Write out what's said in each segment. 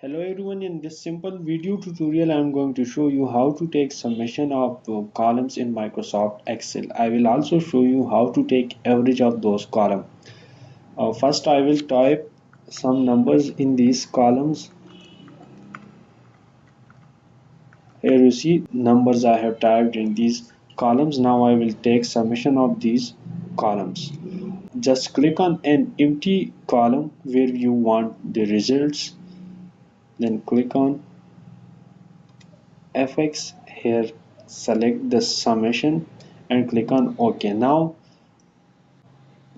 Hello everyone, in this simple video tutorial I am going to show you how to take summation of columns in Microsoft Excel. I will also show you how to take average of those columns. First I will type some numbers in these columns. Here you see numbers I have typed in these columns. Now I will take summation of these columns. Just click on an empty column where you want the results. Then click on fx. Here select the summation and click on OK. Now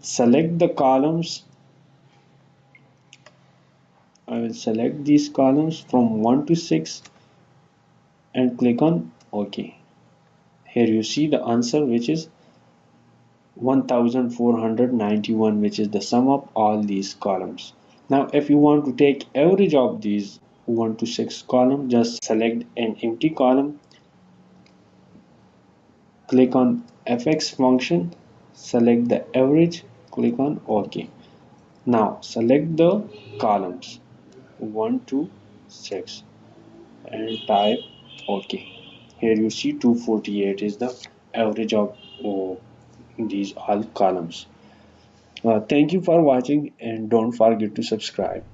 select the columns. I will select these columns from 1 to 6 and click on OK. Here you see the answer, which is 1491, which is the sum of all these columns. Now if you want to take average of these 1 to 6 column, just select an empty column, click on fx function, select the average, click on OK. Now select the columns 1 to 6 and type OK. Here you see 248 is the average of these all columns. Thank you for watching and don't forget to subscribe.